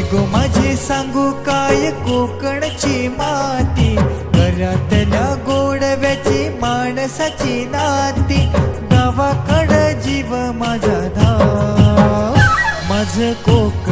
गो माझी सांगू काय कोकणची माती, घरातल्या गोडव्याची माणसाची नाती, गावाकड जीव माझा धाव, माझं कोकण